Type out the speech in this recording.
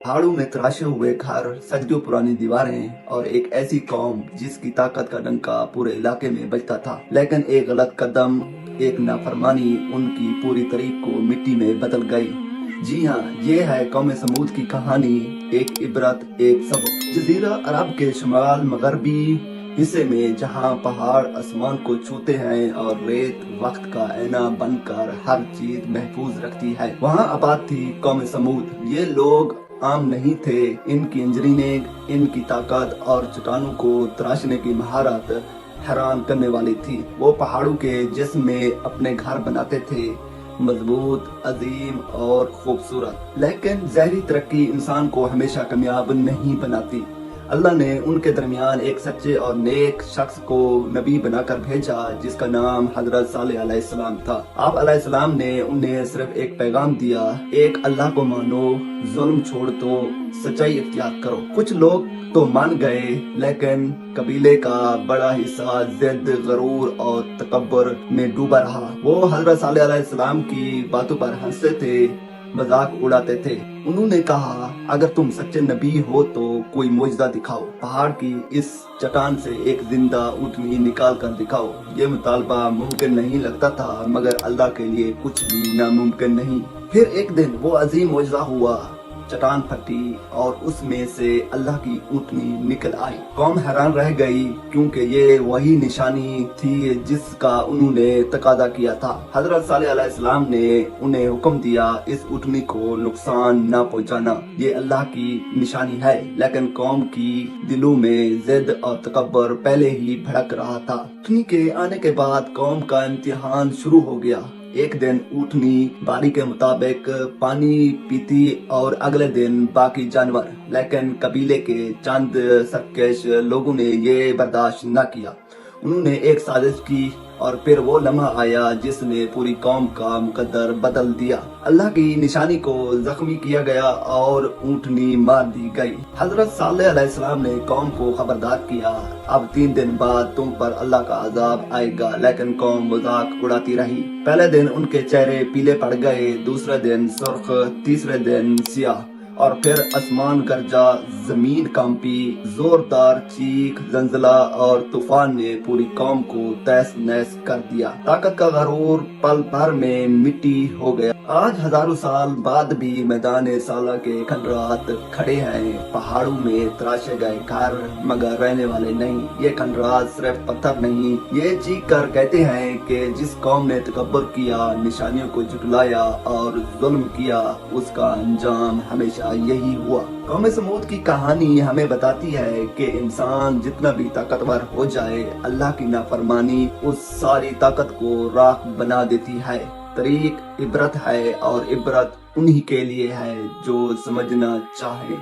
पहाड़ों में तराशे हुए घर, सदियों पुरानी दीवारें और एक ऐसी कौम जिसकी ताकत का डंका पूरे इलाके में बजता था। लेकिन एक गलत कदम, एक नाफरमानी उनकी पूरी तारीख को मिट्टी में बदल गई। जी हाँ, ये है कौम समूद की कहानी, एक इबरत, एक सबक। जजीरा अरब के शुमाल मगरबी हिस्से में जहाँ पहाड़ आसमान को छूते हैं और रेत वक्त का ऐना बनकर हर चीज महफूज रखती है, वहाँ आबाद थी कौम समूद। ये लोग आम नहीं थे। इनकी इंजीनियरिंग, इनकी ताकत और चट्टानों को तराशने की महारत हैरान करने वाली थी। वो पहाड़ों के जिस्म में अपने घर बनाते थे, मजबूत, अजीम और खूबसूरत। लेकिन जहरी तरक्की इंसान को हमेशा कामयाब नहीं बनाती। अल्लाह ने उनके दरमियान एक सच्चे और नेक शख्स को नबी बनाकर भेजा जिसका नाम हजरत सालेह अलैहिस्सलाम था। आप अलैहिस्सलाम ने उन्हें सिर्फ एक पैगाम दिया, एक अल्लाह को मानो, जुल्म छोड़ दो, सच्चाई इख्तियार करो। कुछ लोग तो मान गए, लेकिन कबीले का बड़ा हिस्सा जिद, गरूर और तकब्बुर में डूबा रहा। वो हजरत सालेह अलैहिस्सलाम की बातों पर हंसते थे, मजाक उड़ाते थे। उन्होंने कहा, अगर तुम सच्चे नबी हो तो कोई मुजजा दिखाओ, पहाड़ की इस चट्टान से एक जिंदा ऊँटनी निकाल कर दिखाओ। ये मुतालबा मुमकिन नहीं लगता था, मगर अल्लाह के लिए कुछ भी नामुमकिन नहीं। फिर एक दिन वो अजीम मुजजा हुआ, चट्टान फटी और उसमें से अल्लाह की ऊँटनी निकल आई। कौम हैरान रह गई, क्योंकि ये वही निशानी थी जिसका उन्होंने तकादा किया था। हजरत सालेह अलैहिस्सलाम ने उन्हें हुक्म दिया, इस ऊँटनी को नुकसान ना पहुंचाना, ये अल्लाह की निशानी है। लेकिन कौम की दिलों में जिद और तकब्बुर पहले ही भड़क रहा था। ऊँटनी के आने के बाद कौम का इम्तिहान शुरू हो गया। एक दिन ऊँटनी बारी के मुताबिक पानी पीती और अगले दिन बाकी जानवर। लेकिन कबीले के चंद सरकश लोगों ने ये बर्दाश्त न किया। उन्होंने एक साजिश की और फिर वो लम्हा आया जिसने पूरी कौम का मुकद्दर बदल दिया। अल्लाह की निशानी को जख्मी किया गया और ऊँटनी मार दी गई। हजरत सालेह अलैहिस्सलाम ने कौम को खबरदार किया, अब 3 दिन बाद तुम पर अल्लाह का अजाब आएगा। लेकिन कौम मजाक उड़ाती रही। पहले दिन उनके चेहरे पीले पड़ गए, दूसरे दिन सुर्ख, तीसरे दिन सियाह, और फिर आसमान गरजा, जमीन कांपी, जोरदार चीख, जंजला और तूफान ने पूरी कौम को तहस नहस कर दिया। ताकत का गरूर पल भर में मिट्टी हो गया। आज हजारों साल बाद भी मैदान साला के खंडरात खड़े हैं, पहाड़ों में तराशे गए घर, मगर रहने वाले नहीं। ये खंडरात सिर्फ पत्थर नहीं, ये चीख कर कहते हैं कि जिस कौम ने तकब्बुर किया, निशानियों को झुटलाया और जुल्म किया, उसका अंजाम हमेशा यही हुआ। कौम समूद की कहानी हमें बताती है कि इंसान जितना भी ताकतवर हो जाए, अल्लाह की नाफरमानी उस सारी ताकत को राख बना देती है। तरीक इबरत है और इबरत उन्हीं के लिए है जो समझना चाहे।